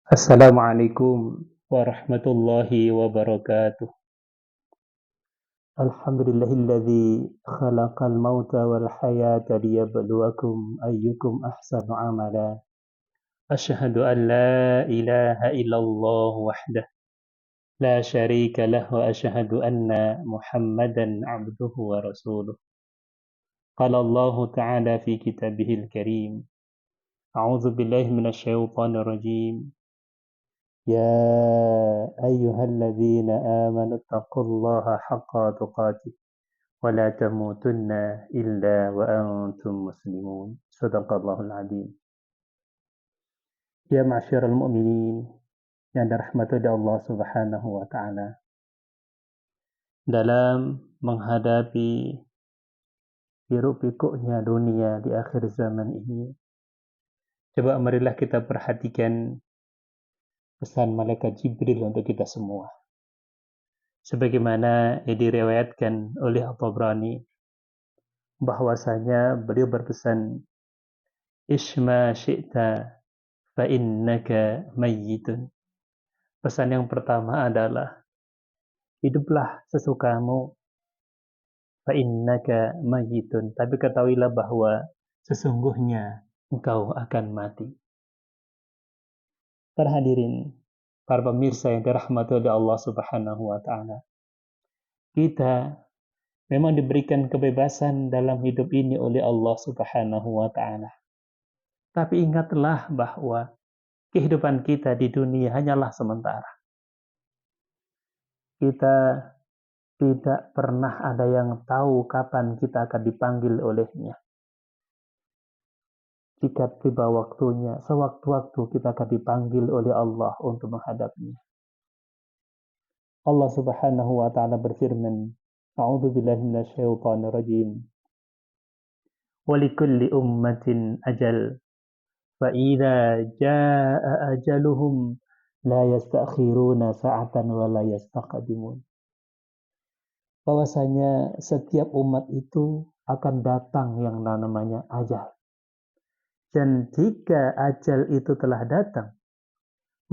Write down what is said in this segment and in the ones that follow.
Assalamualaikum warahmatullahi wabarakatuh. Alhamdulillahilladzi khalaqal mauta wal hayata liyabluwakum ayyukum ahsanu amala. Asyhadu an la ilaha illallah wahdah la syarika lah wa asyhadu anna Muhammadan abduhu wa rasuluh. Qala Allah ta'ala fi kitabihil karim. A'udzu billahi minasyaitonir rajim. يا أيها الذين آمنوا اتقوا الله حق تقاته ولا تموتن إلا وأنتم مسلمون صدق الله العظيم. Ya ma'asyiral mu'minin yang dirahmati Allah Subhanahu wa taala. Dalam menghadapi hiruk-pikuknya dunia di akhir zaman ini, coba marilah kita perhatikan pesan malaikat Jibril untuk kita semua. Sebagaimana yang diriwayatkan oleh At-Tabrani bahwasanya beliau berpesan, Ishma syi'ta fa innaka mayyitun. Pesan yang pertama adalah hiduplah sesukamu fa innaka mayyitun, tapi ketahuilah bahwa sesungguhnya engkau akan mati. Para hadirin, para pemirsa yang dirahmati oleh Allah Subhanahu wa taala. Kita memang diberikan kebebasan dalam hidup ini oleh Allah Subhanahu wa taala. Tapi ingatlah bahwa kehidupan kita di dunia hanyalah sementara. Kita tidak pernah ada yang tahu kapan kita akan dipanggil olehnya. Jika tiba waktunya, sewaktu-waktu kita akan dipanggil oleh Allah untuk menghadapnya. Allah Subhanahu wa taala berfirman, A'udzu billahi minasyaitonir rajim. Wa likulli ummatin ajal. Fa idza jaa ajaluhum la yastakhiruna sa'atan wa la yastaqdimun. Bahwasanya setiap umat itu akan datang yang namanya ajal. Dan jika ajal itu telah datang,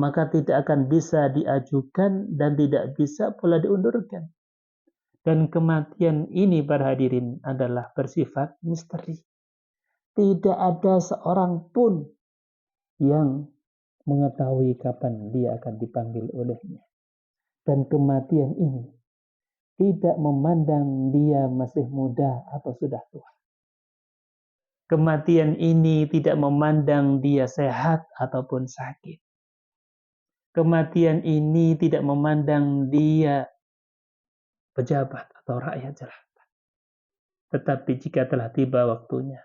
maka tidak akan bisa diajukan dan tidak bisa pula diundurkan. Dan kematian ini, para hadirin, adalah bersifat misteri. Tidak ada seorang pun yang mengetahui kapan dia akan dipanggil olehnya. Dan kematian ini tidak memandang dia masih muda atau sudah tua. Kematian ini tidak memandang dia sehat ataupun sakit. Kematian ini tidak memandang dia pejabat atau rakyat jelata. Tetapi jika telah tiba waktunya,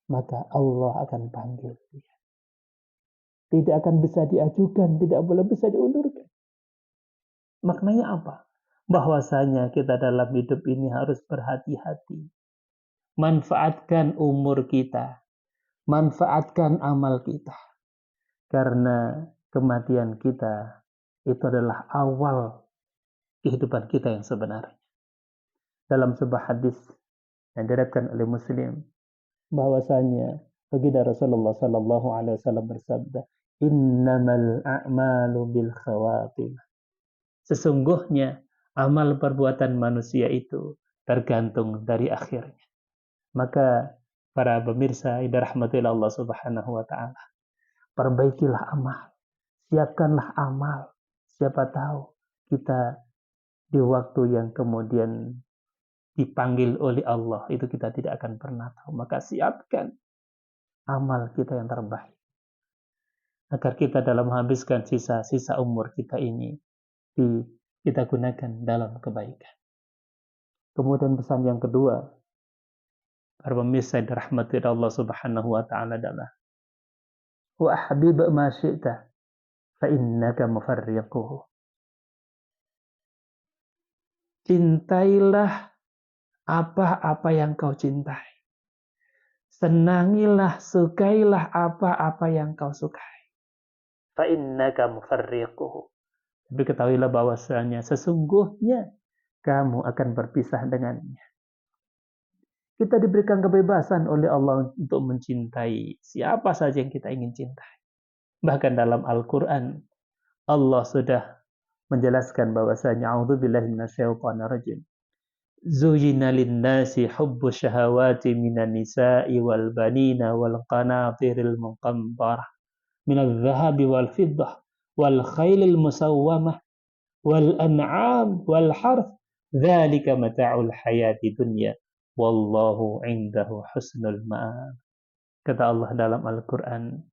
maka Allah akan panggil dia. Tidak akan bisa diajukan, tidak boleh bisa diundurkan. Maknanya apa? Bahwasanya kita dalam hidup ini harus berhati-hati. Manfaatkan umur kita, manfaatkan amal kita. Karena kematian kita itu adalah awal kehidupan kita yang sebenarnya. Dalam sebuah hadis yang diriwayatkan oleh Muslim, bahwasanya baginda Rasulullah sallallahu alaihi wasallam bersabda, "Innamal a'malu bil khawatim." Sesungguhnya amal perbuatan manusia itu tergantung dari akhirnya. Maka para pemirsa yang dirahmati Allah Subhanahu wa taala, perbaikilah amal, siapkanlah amal. Siapa tahu kita di waktu yang kemudian dipanggil oleh Allah itu kita tidak akan pernah tahu. Maka siapkan amal kita yang terbaik agar kita dalam menghabiskan sisa-sisa umur kita ini kita gunakan dalam kebaikan. Kemudian pesan yang kedua, para pemirsa yang dirahmati Allah Subhanahu wa taala adalah wa habib ma syi'ta fa innaka mufarriquhu. Cintailah apa-apa yang kau cintai. Senangilah, sukailah apa-apa yang kau sukai. Fa innaka mufarriquhu. Tapi ketahuilah bahwasanya sesungguhnya kamu akan berpisah dengannya. Kita diberikan kebebasan oleh Allah untuk mencintai siapa saja yang kita ingin cintai. Bahkan dalam Al-Quran, Allah sudah menjelaskan bahwasanya a'udzubillahi minasyaitonir rajim. Zuyyina lin-nasi hubbu syahawati minan nisa'i wal banina wal qanatiril muqantarah minadh dhahabi wal fiddah wal khailil musawwamah wal an'am wal harth dzalika mata'ul hayati dunya wallahu 'indahu husnul ma'ab. Kata Allah dalam Al-Quran,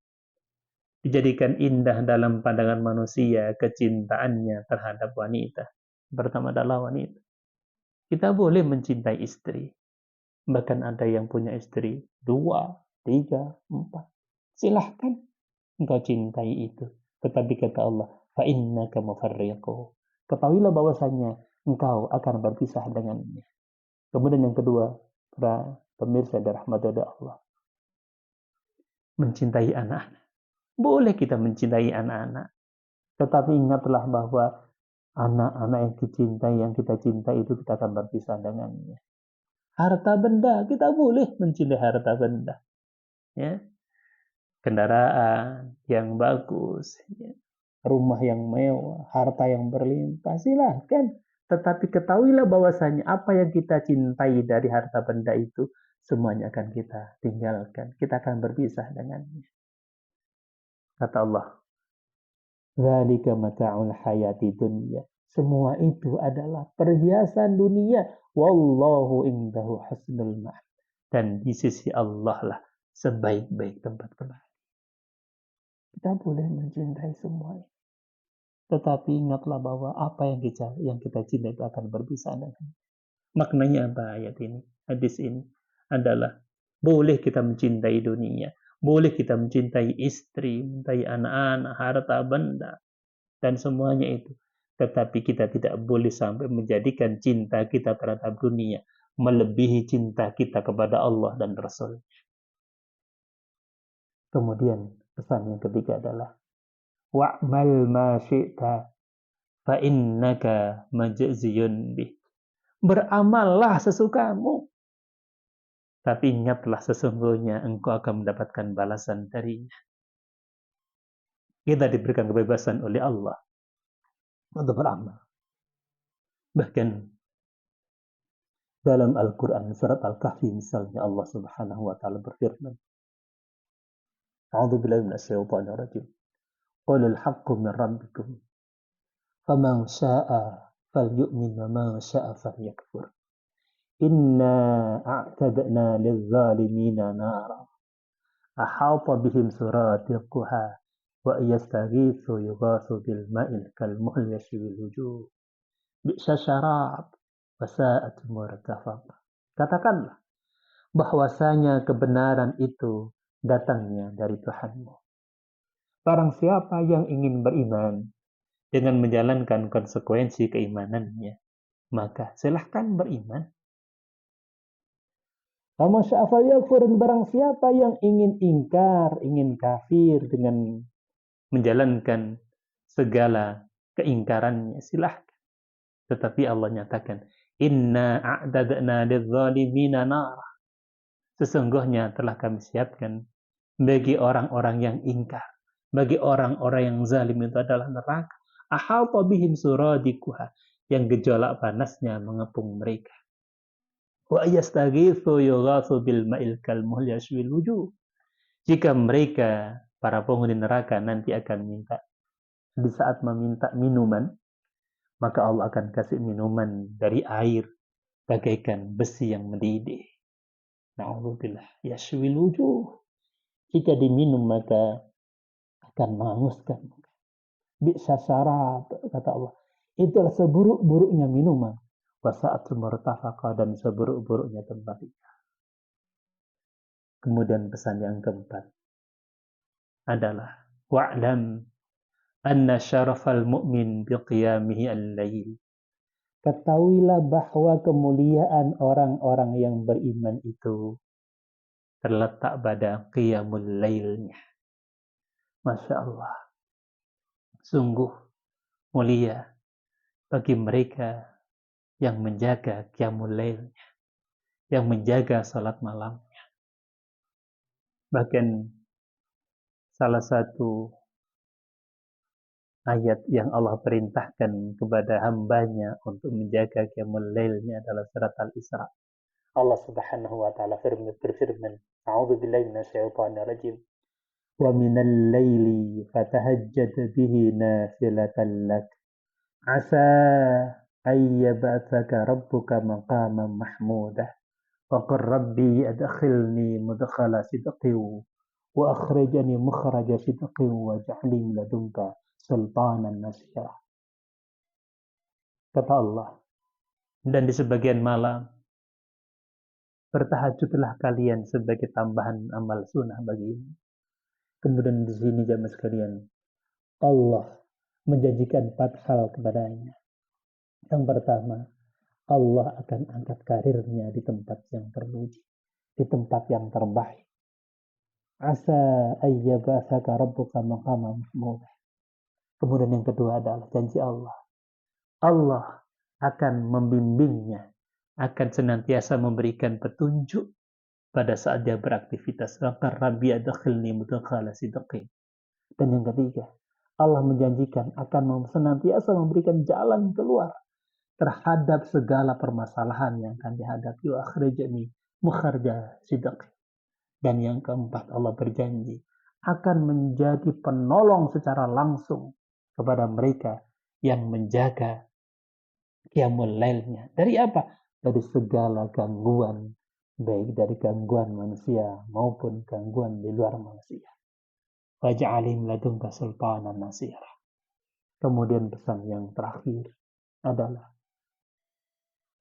dijadikan indah dalam pandangan manusia kecintaannya terhadap wanita. Pertama adalah wanita. Kita boleh mencintai istri. Bahkan ada yang punya istri 2, 3, 4. Silahkan engkau cintai itu. Tetapi kata Allah, فَإِنَّكَ مُفَرِّقُ. Ketahuilah bahwasanya engkau akan berpisah dengannya. Kemudian yang kedua, para pemirsa dan rahmat dari Allah, mencintai anak-anak. Boleh kita mencintai anak-anak. Tetapi ingatlah bahwa anak-anak yang kita cintai itu kita akan berpisah dengannya. Harta benda, kita boleh mencintai harta benda. Ya. Kendaraan yang bagus, ya. Rumah yang mewah, harta yang berlimpah, silahkan. Tetapi ketahuilah bahwasanya apa yang kita cintai dari harta benda itu, semuanya akan kita tinggalkan. Kita akan berpisah dengannya. Kata Allah, dzalika mata'ul hayati dunya. Semua itu adalah perhiasan dunia. Wallahu indahu husnul ma'ab. Dan di sisi Allah lah sebaik-baik tempat kembali. Kita boleh mencintai semua ini. Tetapi ingatlah bahwa apa yang kita cintai itu akan berpisah dengan. Maknanya apa ayat ini? Hadis ini adalah boleh kita mencintai dunia, boleh kita mencintai istri, mencintai anak-anak, harta benda, dan semuanya itu. Tetapi kita tidak boleh sampai menjadikan cinta kita terhadap dunia melebihi cinta kita kepada Allah dan Rasul. Kemudian pesan yang ketiga adalah wa'mal ma syi'ta fa innaka majziyun bih. Beramallah sesukamu, tapi ingatlah sesungguhnya engkau akan mendapatkan balasan darinya. Kita diberikan kebebasan oleh Allah untuk beramal. Bahkan dalam Al-Quran surat Al-Kahfi misalnya Allah Subhanahu wa taala berfirman, A'udzu billahi minasyaitonir rajim. Qulil haqqu min rabbikum faman syaa'a falyu'min wa man syaa'a falyakfur. Inna a'tadna lil-zalimina nara ahata bihim suradiquha wa yastaghithu yughathu bil ma'il kal muhl yashwil wujuh bi'sa syarab wa sa'at murtafaqa. Katakanlah bahwasanya kebenaran itu datangnya dari Tuhanmu. Barang siapa yang ingin beriman dengan menjalankan konsekuensi keimanannya, maka silahkan beriman. Faman syaa'a falyakfur, barang siapa yang ingin ingkar, ingin kafir dengan menjalankan segala keingkarannya, silahkan. Tetapi Allah nyatakan, Inna a'dadna lidzalimina nar. Sesungguhnya telah kami siapkan bagi orang-orang yang ingkar, bagi orang-orang yang zalim itu adalah neraka. Ahata bihim suradikuha, yang gejolak panasnya mengepung mereka. Wa yastaghitsu yughatsu bil ma'il kal muhl yashwil wujuh. Jika mereka para penghuni neraka nanti akan minta, di saat meminta minuman, maka Allah akan kasih minuman dari air bagaikan besi yang mendidih. Na'udzubillah, yashwil wujuh. Jika diminum maka akan menghanguskan. Bi'sa syarab, kata Allah. Itulah seburuk-buruknya minuman. Wasa'atul murtafaqa, dan seburuk-buruknya tempat itu. Kemudian pesan yang keempat adalah wa'lam anna syarafal mu'min biqiyamihi al-lail. Ketahuilah bahwa kemuliaan orang-orang yang beriman itu terletak pada qiyamul lailnya. Masya Allah. Sungguh mulia bagi mereka yang menjaga qiyamul lailnya, yang menjaga salat malamnya. Bahkan salah satu ayat yang Allah perintahkan kepada hambanya untuk menjaga qiyamul lailnya adalah surat Al-Isra. Allah Subhanahu wa taala berfirman, "A'udzu billahi minasyaitonir rajim. Wa minal laili fatahajjad bihi nafilatan lak. Asa ayyab'atsaka rabbuka maqaman mahmudah. Wa qur rabbi adkhilni mudkhala sidqin wa akhrijni mukhraja sidqin waj'al li min ladunka sultanan nasira." Kata Allah, dan di sebagian malam bertahajudlah kalian sebagai tambahan amal sunnah bagimu. Kemudian di sini jamaah sekalian, Allah menjanjikan 4 hal kepadanya. Yang pertama, Allah akan angkat karirnya di tempat yang terpuji, di tempat yang terbaik. Asa ayyabasaka rabbuka maqama mahmud. Kemudian yang kedua adalah janji Allah. Allah akan membimbingnya, akan senantiasa memberikan petunjuk pada saat dia beraktivitas. Rabbi adkhilni mudkhala sidqin. Dan yang ketiga, Allah menjanjikan akan senantiasa memberikan jalan keluar terhadap segala permasalahan yang akan dihadapi. Wa akhrijni mukhraja sidqin. Dan yang keempat, Allah berjanji akan menjadi penolong secara langsung kepada mereka yang menjaga qiyamul lailnya. Dari apa? Dari segala gangguan, baik dari gangguan manusia maupun gangguan di luar manusia. Waj'alim ladunka sultanan nasira. Kemudian pesan yang terakhir adalah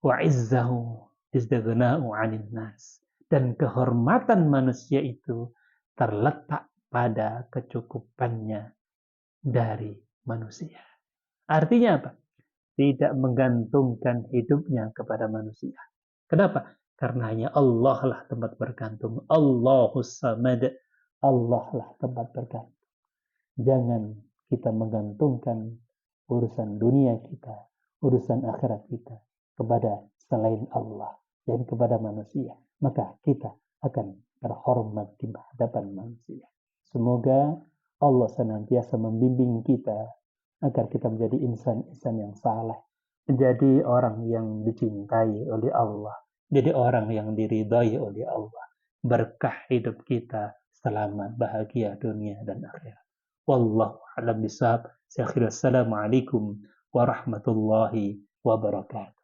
wa'izzahu istighna'u 'anil nas. Dan kehormatan manusia itu terletak pada kecukupannya dari manusia. Artinya apa? Tidak menggantungkan hidupnya kepada manusia. Kenapa? Karena hanya Allah lah tempat bergantung. Allahus samad. Allah lah tempat bergantung. Jangan kita menggantungkan urusan dunia kita, urusan akhirat kita kepada selain Allah dan kepada manusia. Maka kita akan terhormat di hadapan manusia. Semoga Allah senantiasa membimbing kita agar kita menjadi insan-insan yang saleh, menjadi orang yang dicintai oleh Allah, jadi orang yang diridhai oleh Allah. Berkah hidup kita, selamat, bahagia dunia dan akhirat. Wallahu a'lam bishawab. Assalamualaikum warahmatullahi wabarakatuh.